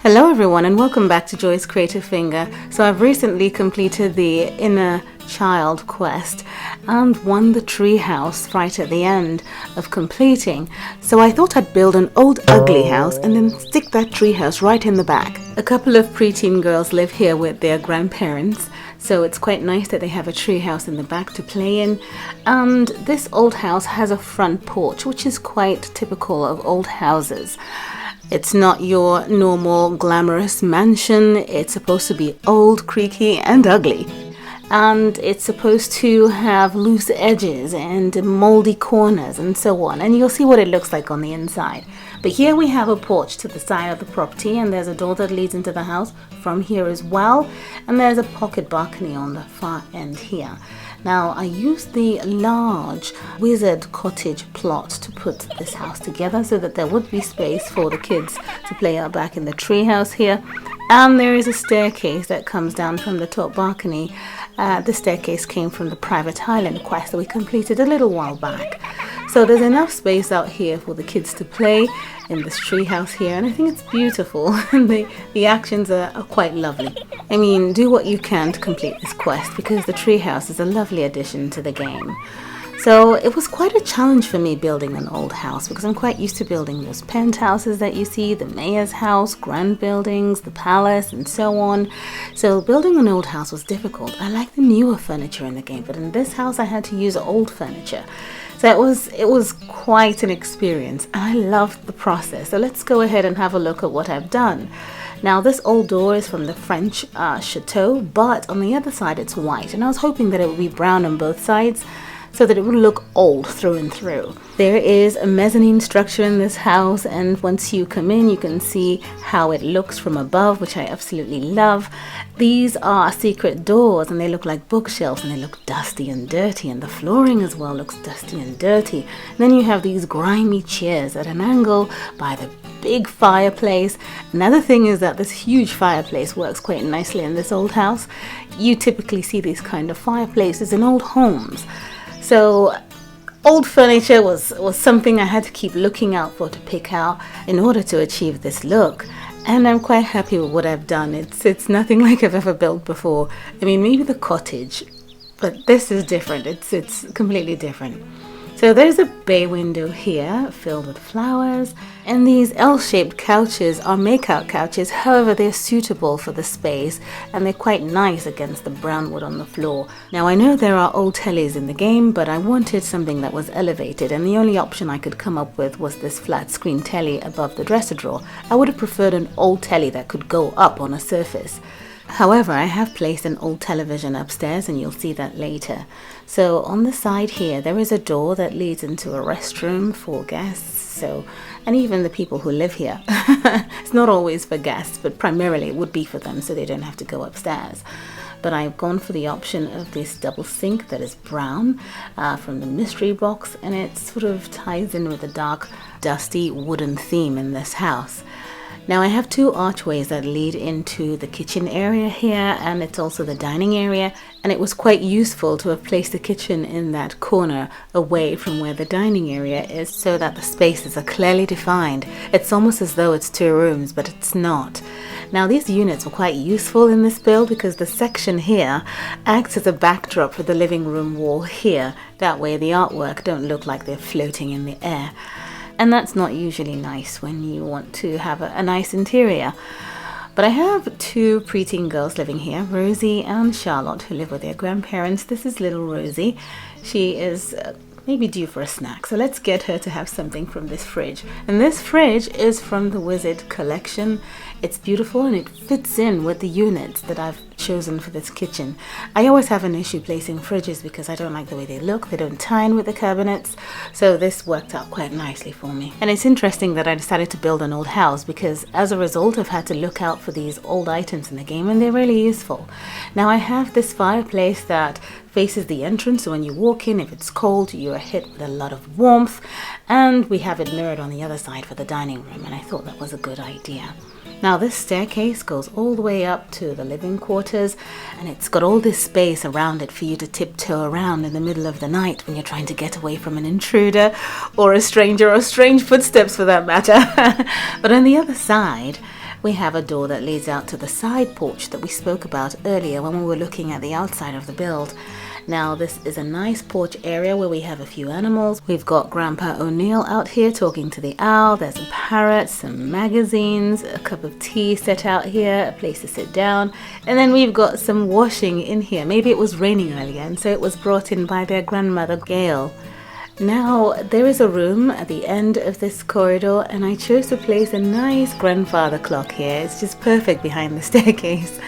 Hello everyone and welcome back to Joy's Creative Finger. So I've recently completed the Inner Child quest and won the tree house right at the end of completing. So I thought I'd build an old ugly house and then stick that tree house right in the back. A couple of preteen girls live here with their grandparents, so it's quite nice that they have a tree house in the back to play in. And this old house has a front porch, which is quite typical of old houses. It's not your normal glamorous mansion. It's supposed to be old, creaky and ugly. And it's supposed to have loose edges and moldy corners and so on. And you'll see what it looks like on the inside. But here we have a porch to the side of the property, and there's a door that leads into the house from here as well. And there's a pocket balcony on the far end here. Now, I used the large wizard cottage plot to put this house together so that there would be space for the kids to play out back in the treehouse here. And there is a staircase that comes down from the top balcony. The staircase came from the private island quest that we completed a little while back. So there's enough space out here for the kids to play in this treehouse here, and I think it's beautiful. And the actions are quite lovely. I mean, do what you can to complete this quest because the treehouse is a lovely addition to the game. So it was quite a challenge for me building an old house because I'm quite used to building those penthouses that you see, the mayor's house, grand buildings, the palace and so on. So building an old house was difficult. I like the newer furniture in the game, but in this house I had to use old furniture. So it was quite an experience, and I loved the process. So let's go ahead and have a look at what I've done. Now, this old door is from the French chateau, but on the other side it's white, and I was hoping that it would be brown on both sides so that it would look old through and through. There is a mezzanine structure in this house, and once you come in you can see how it looks from above, which I absolutely love. These are secret doors and they look like bookshelves, and they look dusty and dirty, and the flooring as well looks dusty and dirty. And then you have these grimy chairs at an angle by the big fireplace. Another thing is that this huge fireplace works quite nicely in this old house. You typically see these kind of fireplaces in old homes. So old furniture was something I had to keep looking out for to pick out in order to achieve this look. And I'm quite happy with what I've done. It's nothing like I've ever built before. I mean, maybe the cottage, but this is different. It's completely different. So there's a bay window here filled with flowers, and these L-shaped couches are makeout couches. However, they're suitable for the space and they're quite nice against the brown wood on the floor. Now, I know there are old tellies in the game, but I wanted something that was elevated, and the only option I could come up with was this flat screen telly above the dresser drawer. I would have preferred an old telly that could go up on a surface. However, I have placed an old television upstairs, and you'll see that later. So on the side here, there is a door that leads into a restroom for guests, and even the people who live here. It's not always for guests, but primarily it would be for them so they don't have to go upstairs. But I've gone for the option of this double sink that is brown from the mystery box, and it sort of ties in with the dark, dusty wooden theme in this house. Now, I have two archways that lead into the kitchen area here, and it's also the dining area, and it was quite useful to have placed the kitchen in that corner away from where the dining area is so that the spaces are clearly defined. It's almost as though it's two rooms, but it's not. Now, these units were quite useful in this build because the section here acts as a backdrop for the living room wall here. That way the artwork don't look like they're floating in the air. And that's not usually nice when you want to have a nice interior. But I have two preteen girls living here, Rosie and Charlotte, who live with their grandparents. This is little Rosie. She is maybe due for a snack, so let's get her to have something from this fridge. And this fridge is from the Wizard collection. It's beautiful and it fits in with the units that I've chosen for this kitchen. I always have an issue placing fridges because I don't like the way they look. They don't tie in with the cabinets, so this worked out quite nicely for me. And it's interesting that I decided to build an old house because as a result I've had to look out for these old items in the game, and they're really useful. Now, I have this fireplace that faces the entrance, so when you walk in, if it's cold, you are hit with a lot of warmth, and we have it mirrored on the other side for the dining room, and I thought that was a good idea. Now, this staircase goes all the way up to the living quarters, and it's got all this space around it for you to tiptoe around in the middle of the night when you're trying to get away from an intruder or a stranger, or strange footsteps for that matter. But on the other side, we have a door that leads out to the side porch that we spoke about earlier when we were looking at the outside of the build. Now this is a nice porch area where we have a few animals. We've got Grandpa O'Neill out here talking to the owl. There's a parrot, some magazines, a cup of tea set out here, a place to sit down. And then we've got some washing in here. Maybe it was raining earlier and so it was brought in by their grandmother Gail. Now there is a room at the end of this corridor and I chose to place a nice grandfather clock here. It's just perfect behind the staircase.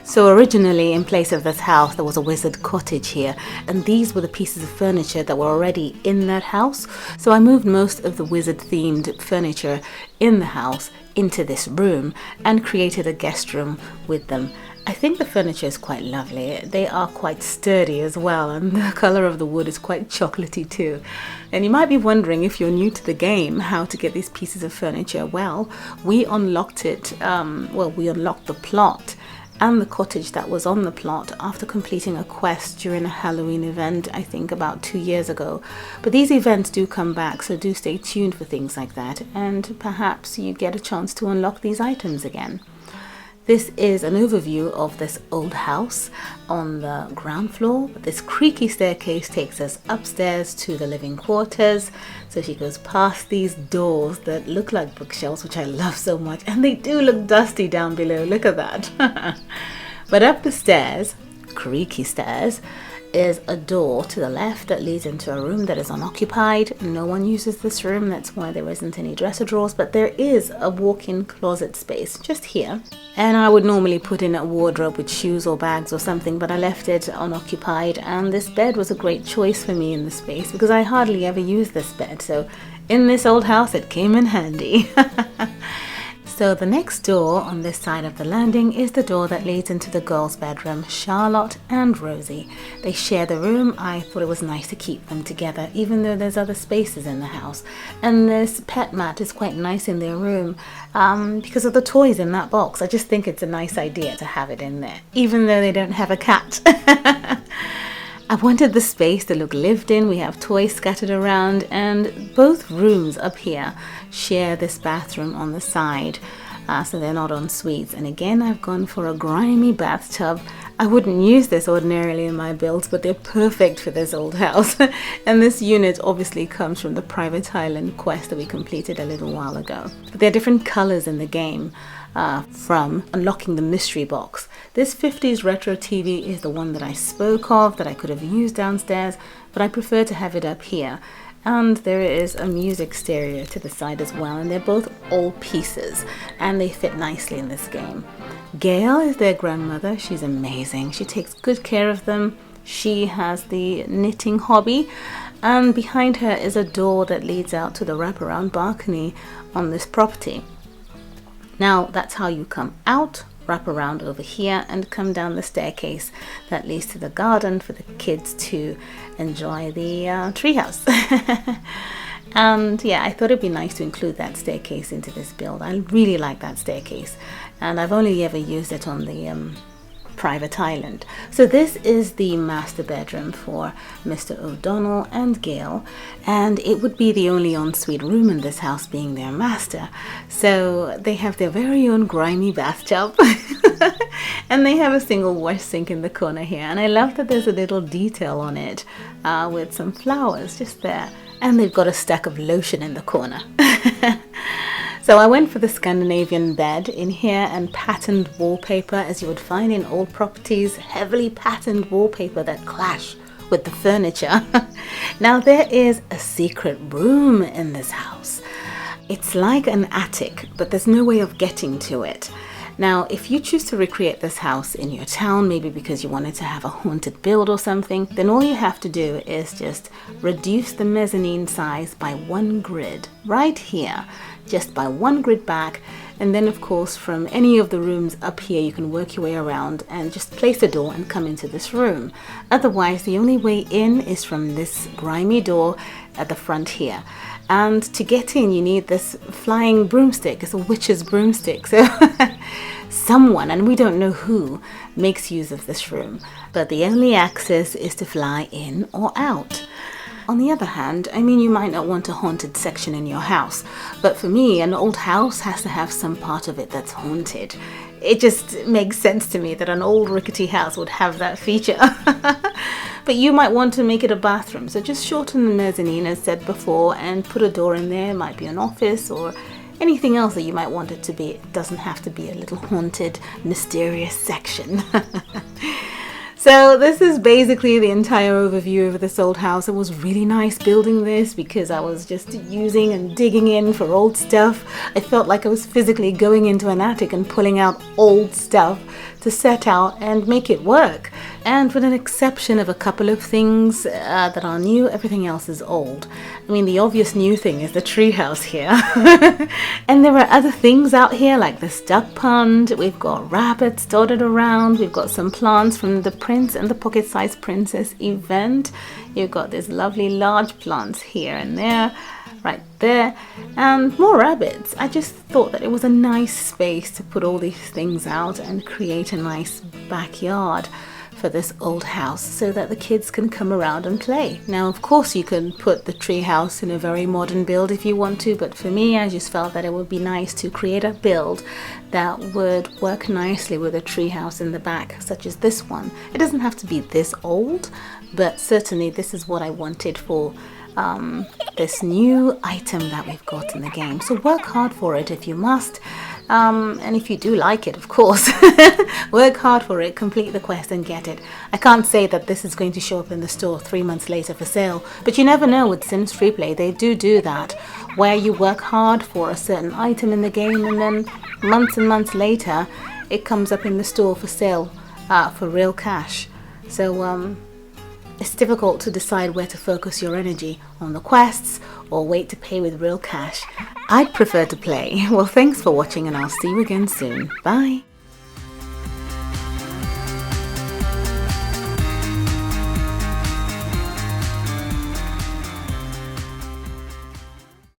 So originally in place of this house there was a wizard cottage here, and these were the pieces of furniture that were already in that house. So I moved most of the wizard themed furniture in the house into this room and created a guest room with them. I think the furniture is quite lovely. They are quite sturdy as well, and the color of the wood is quite chocolatey too. And you might be wondering, if you're new to the game, how to get these pieces of furniture. Well, we unlocked it, we unlocked the plot and the cottage that was on the plot after completing a quest during a Halloween event, I think about 2 years ago. But these events do come back, so do stay tuned for things like that, and perhaps you get a chance to unlock these items again. This is an overview of this old house on the ground floor. This creaky staircase takes us upstairs to the living quarters. So she goes past these doors that look like bookshelves, which I love so much. And they do look dusty down below. Look at that. But up the stairs, creaky stairs, is a door to the left that leads into a room that is unoccupied. No one uses this room, that's why there isn't any dresser drawers, but there is a walk-in closet space just here. And I would normally put in a wardrobe with shoes or bags or something, but I left it unoccupied, and this bed was a great choice for me in the space because I hardly ever use this bed, so in this old house it came in handy. So the next door on this side of the landing is the door that leads into the girls' bedroom, Charlotte and Rosie. They share the room. I thought it was nice to keep them together, even though there's other spaces in the house. And this pet mat is quite nice in their room because of the toys in that box. I just think it's a nice idea to have it in there, even though they don't have a cat. I wanted the space to look lived in. We have toys scattered around, and both rooms up here share this bathroom on the side, so they're not en suites. And again, I've gone for a grimy bathtub. I wouldn't use this ordinarily in my builds, but they're perfect for this old house. And this unit obviously comes from the private island quest that we completed a little while ago. But there are different colors in the game. From unlocking the mystery box. This 50s retro TV is the one that I spoke of that I could have used downstairs, but I prefer to have it up here. And there is a music stereo to the side as well, and they're both all pieces and they fit nicely in this game. Gail is their grandmother. She's amazing. She takes good care of them. She has the knitting hobby, and behind her is a door that leads out to the wraparound balcony on this property. Now that's how you come out, wrap around over here and come down the staircase that leads to the garden for the kids to enjoy the treehouse. And yeah, I thought it'd be nice to include that staircase into this build. I really like that staircase, and I've only ever used it on the private island. So this is the master bedroom for Mr. O'Donnell and Gail, and it would be the only ensuite room in this house, being their master. So they have their very own grimy bathtub and they have a single wash sink in the corner here, and I love that there's a little detail on it with some flowers just there, and they've got a stack of lotion in the corner. So I went for the Scandinavian bed in here and patterned wallpaper, as you would find in old properties, heavily patterned wallpaper that clash with the furniture. Now there is a secret room in this house. It's like an attic, but there's no way of getting to it. Now, if you choose to recreate this house in your town, maybe because you wanted to have a haunted build or something, then all you have to do is just reduce the mezzanine size by 1 grid right here, just by 1 grid back. And then of course from any of the rooms up here you can work your way around and just place a door and come into this room. Otherwise the only way in is from this grimy door at the front here. And to get in you need this flying broomstick. It's a witch's broomstick. So someone, and we don't know who, makes use of this room, but the only access is to fly in or out. On the other hand, I mean, you might not want a haunted section in your house, but for me, an old house has to have some part of it that's haunted. It just makes sense to me that an old rickety house would have that feature. But you might want to make it a bathroom, so just shorten the mezzanine as said before and put a door in there. It might be an office or anything else that you might want it to be. It doesn't have to be a little haunted, mysterious section. So this is basically the entire overview of this old house. It was really nice building this because I was just using and digging in for old stuff. I felt like I was physically going into an attic and pulling out old stuff to set out and make it work. And with an exception of a couple of things that are new, everything else is old. I mean, the obvious new thing is the treehouse here. And there are other things out here like this duck pond. We've got rabbits dotted around. We've got some plants from the Prince and the Pocket-Sized Princess event. You've got these lovely large plants here and there, right there, and more rabbits. I just thought that it was a nice space to put all these things out and create a nice backyard for this old house so that the kids can come around and play. Now, of course, you can put the tree house in a very modern build if you want to, but for me, I just felt that it would be nice to create a build that would work nicely with a tree house in the back, such as this one. It doesn't have to be this old, but certainly this is what I wanted for this new item that we've got in the game. So work hard for it if you must. And if you do like it, of course, work hard for it, complete the quest and get it. I can't say that this is going to show up in the store 3 months later for sale, but you never know with Sims FreePlay. They do that, where you work hard for a certain item in the game and then months and months later it comes up in the store for sale for real cash. So it's difficult to decide where to focus your energy, on the quests or wait to pay with real cash. I'd prefer to play. Well, thanks for watching and I'll see you again soon. Bye.